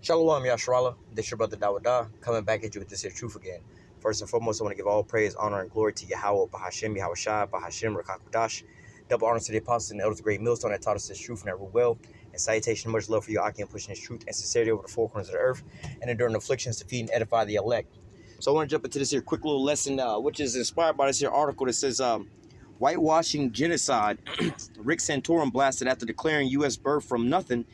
Shalom, Yashrala. This your brother Dawada, coming back at you with this here truth again. First and foremost, I want to give all praise, honor, and glory to Yahweh, Bahashem, Yahweh Shai, Bahashem, Rakakudash. Double honor to the apostles and the elders of the great millstone that taught us this truth and that rule well. And salutation, much love for your Aki and pushing this truth and sincerity over the four corners of the earth and enduring afflictions to feed and edify the elect. So I want to jump into this here quick little lesson, which is inspired by this here article that says, whitewashing genocide. Rick Santorum blasted after declaring U.S. birth from nothing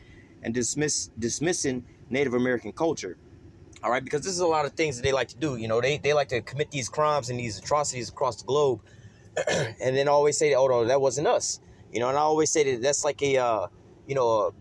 and dismissing Native American culture. All right, because this is a lot of things that they like to do. You know, they like to commit these crimes and these atrocities across the globe, and then always say, "Oh no, that wasn't us." You know, and I always say that that's like a,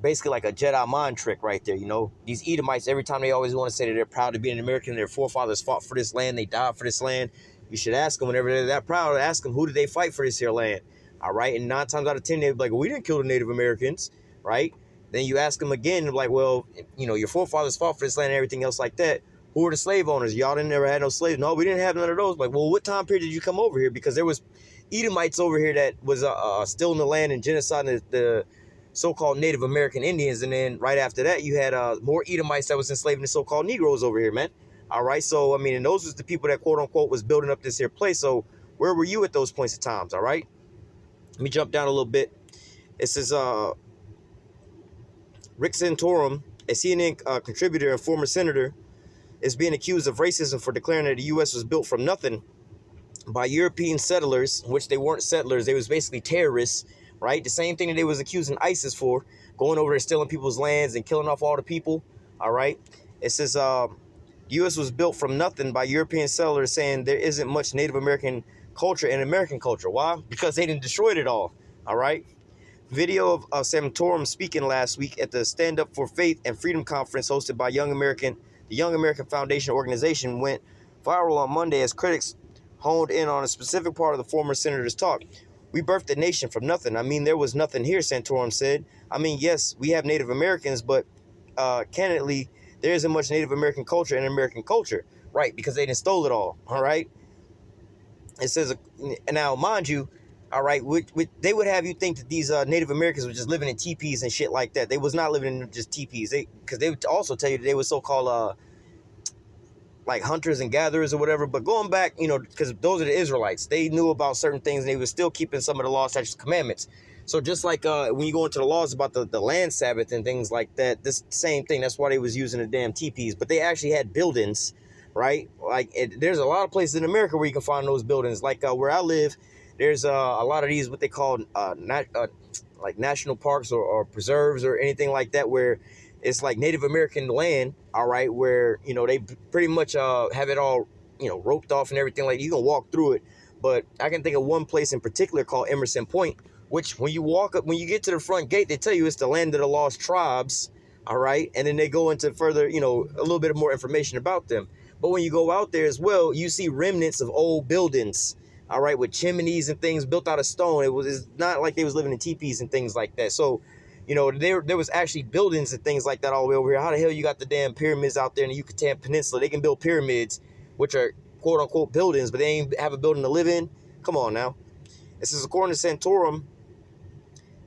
basically like a Jedi mind trick right there. You know, these Edomites, every time they always want to say that they're proud to be an American, their forefathers fought for this land, they died for this land. You should ask them whenever they're that proud, ask them who did they fight for this here land. All right, and 9 times out of 10 they'd be like, "We didn't kill the Native Americans," right? Then you ask them again, like, well, your forefathers fought for this land and everything else like that. Who were the slave owners? Y'all didn't never had no slaves. No, we didn't have none of those. Like, well, what time period did you come over here? Because there was Edomites over here that was still in the land and genociding the so-called Native American Indians. And then right after that, you had more Edomites that was enslaving the so-called Negroes over here, man. All right. So, I mean, and those was the people that, quote unquote, was building up this here place. So where were you at those points of times? All right. Let me jump down a little bit. It says, Rick Santorum, a CNN contributor and former senator, is being accused of racism for declaring that the U.S. was built from nothing by European settlers, which they weren't settlers. They was basically terrorists, right? The same thing that they was accusing ISIS for, going over there stealing people's lands and killing off all the people, all right? It says the U.S. was built from nothing by European settlers, saying there isn't much Native American culture in American culture. Why? Because they didn't destroy it all, all right? Video of Santorum speaking last week at the Stand Up for Faith and Freedom Conference hosted by the Young American Foundation organization went viral on Monday as critics honed in on a specific part of the former senator's talk. "We birthed a nation from nothing. I mean, there was nothing here," Santorum said. "I mean, yes, we have Native Americans, but candidly, there isn't much Native American culture in American culture." Right, because they didn't stole it all, all right? It says, now, mind you, all right, they would have you think that these Native Americans were just living in teepees and shit like that. They was not living in just teepees. Because they would also tell you that they were so-called like hunters and gatherers or whatever. But going back, because those are the Israelites. They knew about certain things and they were still keeping some of the law, statutes, commandments. So just like when you go into the laws about the land Sabbath and things like that, this same thing. That's why they was using the damn teepees. But they actually had buildings, right? Like there's a lot of places in America where you can find those buildings. Like where I live, there's a lot of these what they call like national parks or preserves or anything like that, where it's like Native American land, all right, where they pretty much have it all roped off and everything. Like you can walk through it. But I can think of one place in particular called Emerson Point, which when you walk up, when you get to the front gate, they tell you it's the land of the lost tribes, all right, and then they go into further a little bit more information about them. But when you go out there as well, you see remnants of old buildings, all right, with chimneys and things built out of stone. It's not like they was living in teepees and things like that. So, there was actually buildings and things like that all the way over here. How the hell you got the damn pyramids out there in the Yucatan Peninsula? They can build pyramids, which are quote unquote buildings, but they ain't have a building to live in. Come on now. This is according to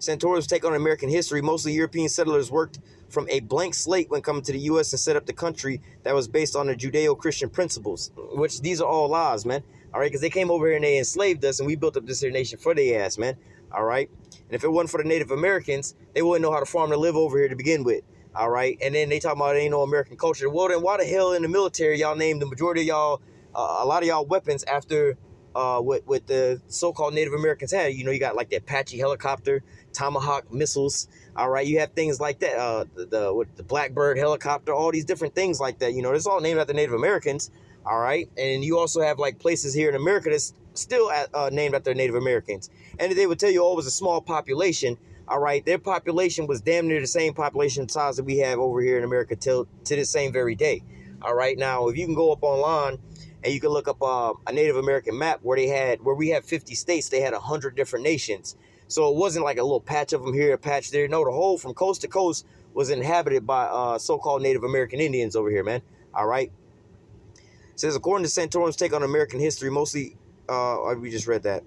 Santorum's take on American history. Mostly European settlers worked from a blank slate when coming to the U.S. and set up the country that was based on the Judeo-Christian principles, which these are all lies, man. All right, because they came over here and they enslaved us, and we built up this here nation for their ass, man. All right, and if it wasn't for the Native Americans, they wouldn't know how to farm to live over here to begin with. All right, and then they talk about there ain't no American culture. Well, then why the hell in the military y'all named the majority of y'all, a lot of y'all weapons after what the so-called Native Americans had? You got like the Apache helicopter, Tomahawk missiles. All right, you have things like that. The Blackbird helicopter, all these different things like that. It's all named after Native Americans. All right. And you also have like places here in America that's still named after Native Americans. And they would tell you, oh, it was a small population. All right. Their population was damn near the same population size that we have over here in America to this same very day. All right. Now, if you can go up online and you can look up a Native American map where we have 50 states, they had 100 different nations. So it wasn't like a little patch of them here, a patch there. No, the whole from coast to coast was inhabited by so-called Native American Indians over here, man. All right. It says, according to Santorum's take on American history, mostly, we just read that.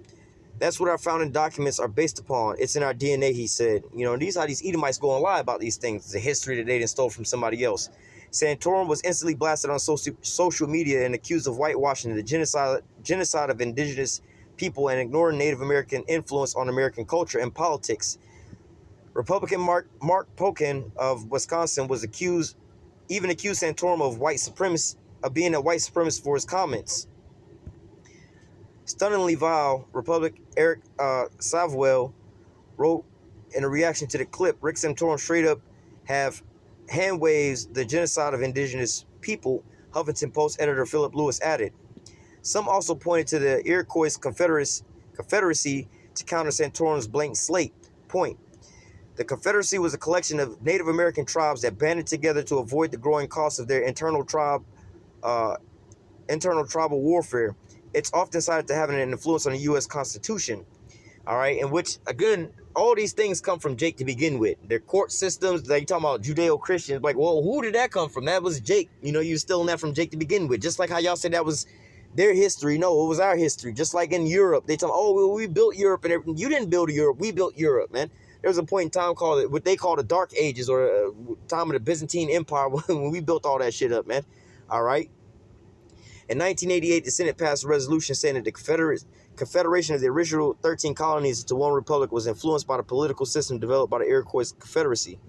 That's what our founding documents are based upon. It's in our DNA, he said. These how these Edomites go and lie about these things. It's a history that they didn't stole from somebody else. Santorum was instantly blasted on social media and accused of whitewashing the genocide of indigenous people and ignoring Native American influence on American culture and politics. Republican Mark Pocan of Wisconsin was accused Santorum of being a white supremacist for his comments. Stunningly vile, Republican Eric Savwell wrote in a reaction to the clip, Rick Santorum straight up have hand waves the genocide of indigenous people, Huffington Post editor Philip Lewis added. Some also pointed to the Iroquois Confederacy to counter Santorum's blank slate point. The Confederacy was a collection of Native American tribes that banded together to avoid the growing costs of their internal tribal warfare. It's often cited to having an influence on the U.S. Constitution. All right, in which, again, all these things come from Jake to begin with. Their court systems, like you talking about Judeo-Christians, like, well, who did that come from? That was Jake. You know, you stealing that from Jake to begin with. Just like how y'all said that was their history. No, it was our history. Just like in Europe, they tell me, oh, well, we built Europe and everything. You didn't build Europe. We built Europe, man. There was a point in time called what they call the Dark Ages, or time of the Byzantine Empire, when we built all that shit up, man. All right. In 1988, the Senate passed a resolution saying that the Confederation of the original 13 colonies into one republic was influenced by the political system developed by the Iroquois Confederacy.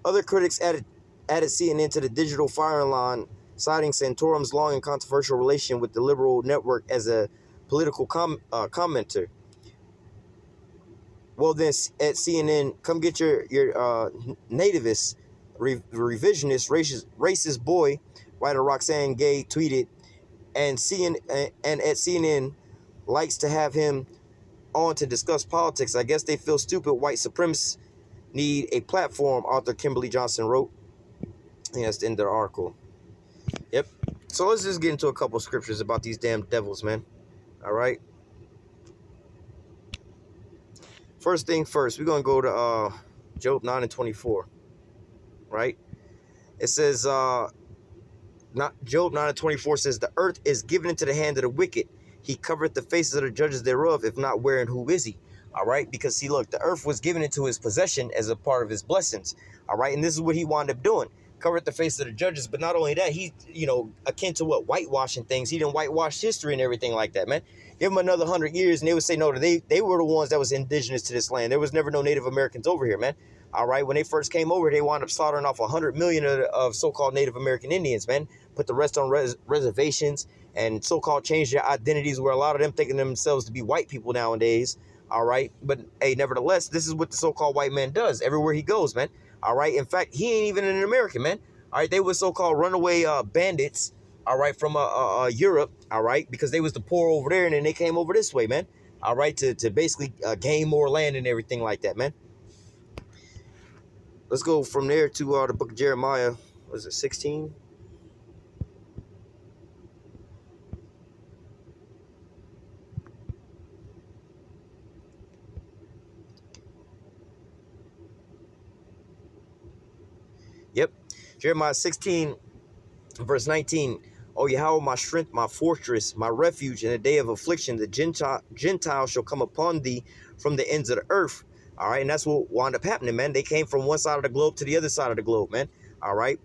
Other critics added CNN to the digital firing line, citing Santorum's long and controversial relation with the liberal network as a political commenter. Well, then at CNN, come get your nativist, revisionist, racist boy, writer Roxane Gay tweeted, and at CNN likes to have him on to discuss politics. I guess they feel stupid white supremacists need a platform, author Kimberly Johnson wrote. And that's the end of the article. Yep. So let's just get into a couple scriptures about these damn devils, man. All right. First thing first, we're going to go to Job 9:24, right? It says, Job 9:24 says, the earth is given into the hand of the wicked. He covereth the faces of the judges thereof. If not, wherein who is he? All right, because see, look, the earth was given into his possession as a part of his blessings. All right, and this is what he wound up doing. Covered the face of the judges, but not only that, he, akin to what, whitewashing things. He didn't whitewash history and everything like that, man. Give them another 100 years, and they would say, no, they were the ones that was indigenous to this land. There was never no Native Americans over here, man. All right, when they first came over, they wound up slaughtering off 100 million of so-called Native American Indians, man. Put the rest on reservations and so-called changed their identities, where a lot of them thinking themselves to be white people nowadays. All right, but hey, nevertheless, this is what the so-called white man does everywhere he goes, man. All right, in fact, he ain't even an American, man. All right, they were so-called runaway bandits, all right, from Europe, all right, because they was the poor over there, and then they came over this way, man, all right, to basically gain more land and everything like that, man. Let's go from there to the book of Jeremiah. Was it 16? Yep, Jeremiah 16, verse 19. O Yahweh, my strength, my fortress, my refuge, in a day of affliction, the Gentiles shall come upon thee from the ends of the earth. All right, and that's what wound up happening, man. They came from one side of the globe to the other side of the globe, man. All right,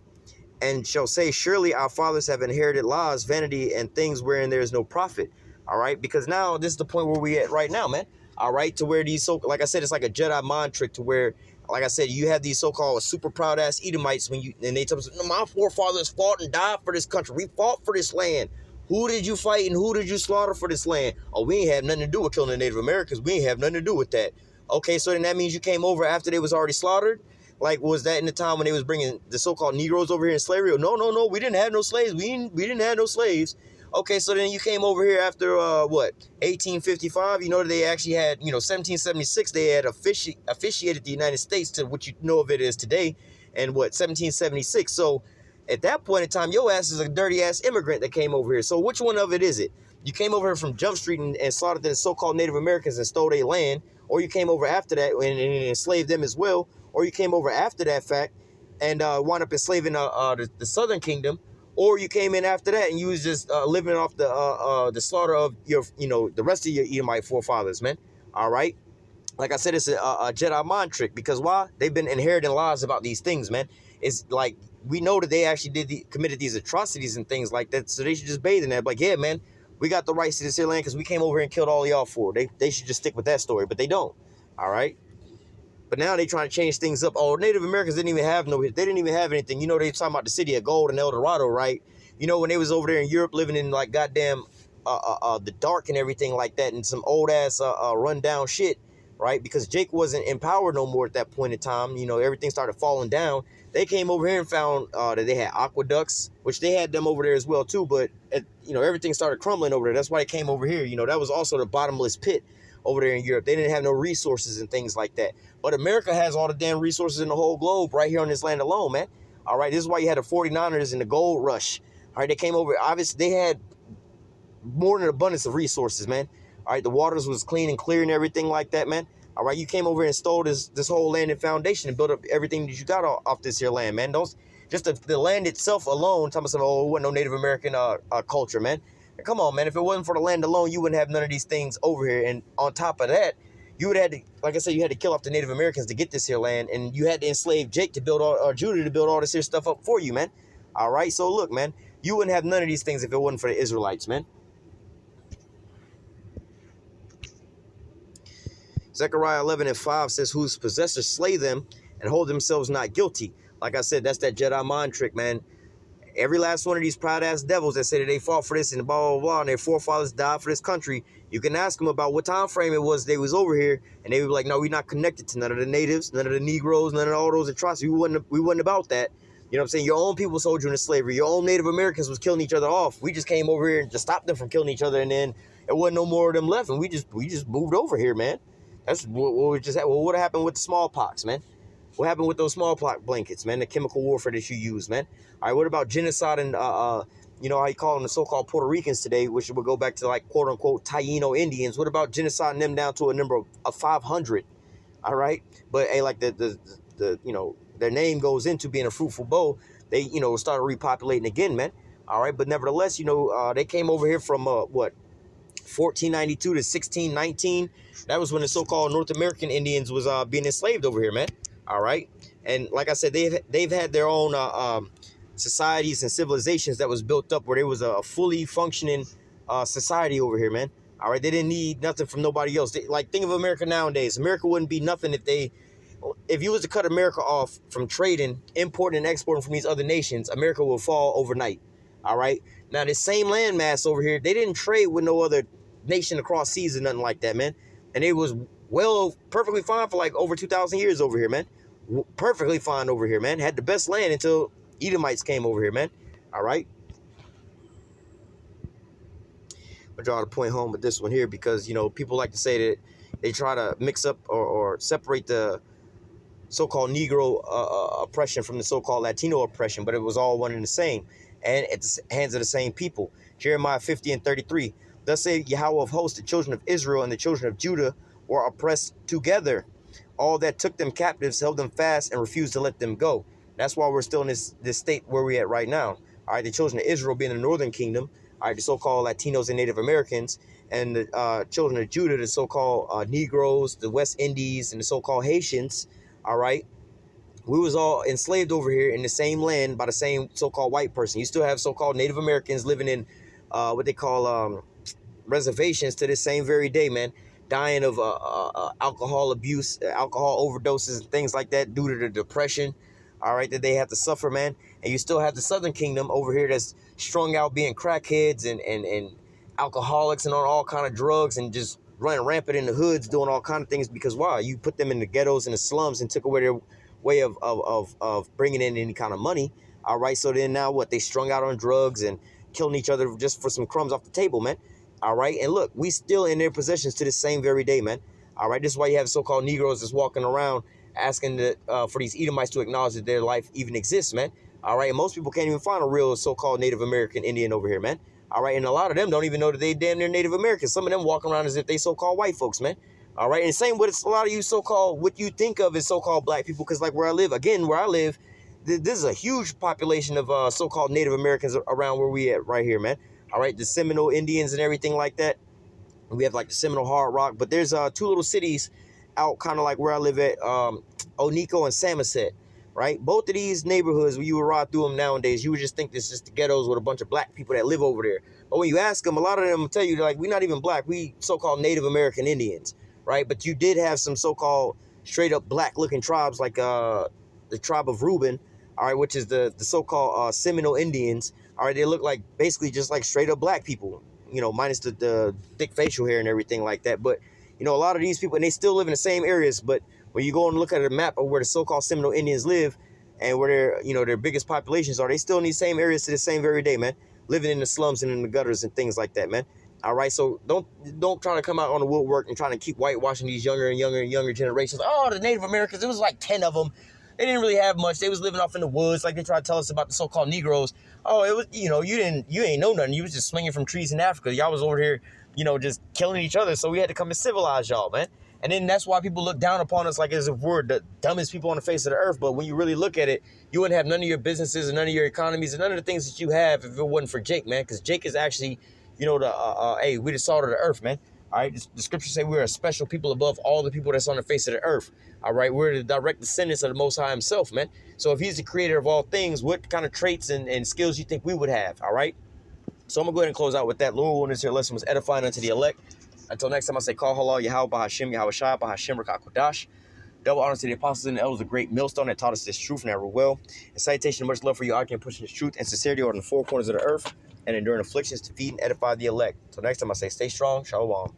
and shall say, surely our fathers have inherited lies, vanity, and things wherein there is no profit. All right, because now this is the point where we at right now, man. All right, to where these like I said, it's like a Jedi mind trick to where, like I said, you have these so-called super proud ass Edomites and they tell us, my forefathers fought and died for this country. We fought for this land. Who did you fight and who did you slaughter for this land? Oh, we ain't have nothing to do with killing the Native Americans. We ain't have nothing to do with that. Okay, so then that means you came over after they was already slaughtered? Like, was that in the time when they was bringing the so-called Negroes over here in slavery? Oh, no, we didn't have no slaves. We didn't have no slaves. Okay, so then you came over here after, 1855? You know, they actually had, 1776, they had officiated the United States to what you know of it as today. And 1776? So at that point in time, your ass is a dirty-ass immigrant that came over here. So which one of it is it? You came over here from Jump Street and slaughtered the so-called Native Americans and stole their land, or you came over after that and enslaved them as well, or you came over after that fact and wound up enslaving the Southern Kingdom, or you came in after that and you was just living off the slaughter of your, the rest of your Edomite forefathers, man. All right. Like I said, it's a Jedi mind trick, because why? They've been inheriting lies about these things, man. It's like, we know that they actually committed these atrocities and things like that, so they should just bathe in that. Like, yeah, man, we got the rights to this here land because we came over here and killed all y'all for it. They should just stick with that story, but they don't. All right. But now they trying to change things up. Oh, Native Americans didn't even have they didn't even have anything. You know, they talking about the city of gold and El Dorado, right? You know, when they was over there in Europe living in like goddamn the dark and everything like that, and some old ass run down shit, right? Because Jake wasn't in power no more at that point in time. You know, everything started falling down. They came over here and found that they had aqueducts, which they had them over there as well too. But you know, everything started crumbling over there. That's why they came over here. You know, that was also the bottomless pit over there in Europe. They didn't have no resources and things like that. But America has all the damn resources in the whole globe right here on this land alone, man. All right, this is why you had the 49ers and the gold rush. All right, they came over. Obviously, they had more than an abundance of resources, man. All right, the waters was clean and clear and everything like that, man. All right, you came over and stole this whole land and foundation and built up everything that you got off this here land, man. Don't just the land itself alone. Tell me something. Oh, it wasn't no Native American culture, man. Come on, man. If it wasn't for the land alone, you wouldn't have none of these things over here. And on top of that, you would have had to, like I said, you had to kill off the Native Americans to get this here land, and you had to enslave Jake to build or Judah to build all this here stuff up for you, man. All right, so look, man, you wouldn't have none of these things if it wasn't for the Israelites, man. Zechariah 11:5 says, whose possessors slay them and hold themselves not guilty. Like I said, that's that Jedi mind trick, man. Every last one of these proud-ass devils that say that they fought for this and blah, blah, blah, and their forefathers died for this country, you can ask them about what time frame it was they was over here, and they would be like, no, we're not connected to none of the natives, none of the Negroes, none of all those atrocities. We wasn't about that. You know what I'm saying? Your own people sold you into slavery. Your own Native Americans was killing each other off. We just came over here and just stopped them from killing each other, and then there wasn't no more of them left, and we just moved over here, man. That's what we just had. Well, what happened with the smallpox, man? What happened with those smallpox blankets, man? The chemical warfare that you use, man. All right, what about genocide and, you know, how you call them the so-called Puerto Ricans today, which would go back to like quote-unquote Taino Indians. What about genociding them down to a number of 500? All right, but hey, like the you know, their name goes into being a fruitful bow. They, you know, started repopulating again, man. All right, but nevertheless, you know, they came over here from what, 1492 to 1619. That was when the so-called North American Indians was being enslaved over here, man. All right, and like I said, they've had their own societies and civilizations that was built up where there was a fully functioning society over here, man. All right, they didn't need nothing from nobody else. Like, think of America nowadays. America wouldn't be nothing if you was to cut America off from trading, importing, and exporting from these other nations. America will fall overnight. All right. Now, this same landmass over here, they didn't trade with no other nation across seas or nothing like that, man. And it was perfectly fine for like over 2,000 years over here, man. Perfectly fine over here, man. Had the best land until Edomites came over here, man. All right. I'll draw the point home with this one here because, you know, people like to say that they try to mix up or separate the so-called Negro oppression from the so-called Latino oppression, but it was all one and the same, and at the hands of the same people. Jeremiah 50:33. Thus say Yahweh of hosts, the children of Israel and the children of Judah were oppressed together. All that took them captives held them fast and refused to let them go. That's why we're still in this state where we're at right now. All right, the children of Israel being the northern kingdom, all right, the so-called Latinos and Native Americans, and the children of Judah, the so-called Negroes, the West Indies, and the so-called Haitians. All right, we was all enslaved over here in the same land by the same so-called white person. You still have so-called Native Americans living in what they call reservations to this same very day, man, dying of alcohol abuse, alcohol overdoses, and things like that due to the depression, all right, that they have to suffer, man. And you still have the Southern Kingdom over here that's strung out being crackheads and alcoholics and on all kind of drugs and just running rampant in the hoods, doing all kind of things because why? You put them in the ghettos and the slums and took away their way of bringing in any kind of money. All right, so then now what? They strung out on drugs and killing each other just for some crumbs off the table, man. All right, and look, we still in their possessions to this same very day, man. All right, this is why you have so-called Negroes that's walking around asking for these Edomites to acknowledge that their life even exists, man. All right, and most people can't even find a real so-called Native American Indian over here, man. All right, and a lot of them don't even know that they damn near Native Americans. Some of them walk around as if they so-called white folks, man. All right, and same with a lot of you so-called, what you think of as so-called black people, because like where I live, this is a huge population of so-called Native Americans around where we at right here, man. All right, the Seminole Indians and everything like that. We have like the Seminole Hard Rock, but there's two little cities out kind of like where I live at, Oniko and Samoset, right? Both of these neighborhoods, when you would ride through them nowadays, you would just think this is the ghettos with a bunch of black people that live over there. But when you ask them, a lot of them will tell you, like, we're not even black. We so-called Native American Indians, right? But you did have some so-called straight-up black-looking tribes like the tribe of Reuben, all right, which is the so-called Seminole Indians. All right, they look like basically just like straight-up black people, you know, minus the thick facial hair and everything like that. But, you know, a lot of these people, and they still live in the same areas, but when you go and look at a map of where the so-called Seminole Indians live and where their, you know, their biggest populations are, they still in these same areas to the same very day, man. Living in the slums and in the gutters and things like that, man. All right, so don't try to come out on the woodwork and trying to keep whitewashing these younger and younger and younger generations. Oh, the Native Americans, it was like 10 of them. They didn't really have much. They was living off in the woods, like they try to tell us about the so-called Negroes. Oh, it was, you know, you ain't know nothing. You was just swinging from trees in Africa. Y'all was over here, you know, just killing each other. So we had to come and civilize y'all, man. And then that's why people look down upon us like as if we're the dumbest people on the face of the earth. But when you really look at it, you wouldn't have none of your businesses and none of your economies and none of the things that you have if it wasn't for Jake, man. Because Jake is actually, you know, hey, we the salt of the earth, man. All right, the scriptures say we're a special people above all the people that's on the face of the earth. All right, we're the direct descendants of the Most High himself, man. So if he's the creator of all things, what kind of traits and skills you think we would have, all right? So I'm going to go ahead and close out with that. Lord willing, this here lesson was edifying unto the elect. Until next time, I say, call halal, Yahweh, Bahashim, Yahweh Shai, Bahashim, Rakakodash. Double honor to the apostles and the elders, the great millstone that taught us this truth and that well. And citation and much love for you, I can push this truth and sincerity over the four corners of the earth and enduring afflictions to feed and edify the elect. Until next time, I say, stay strong, shalom.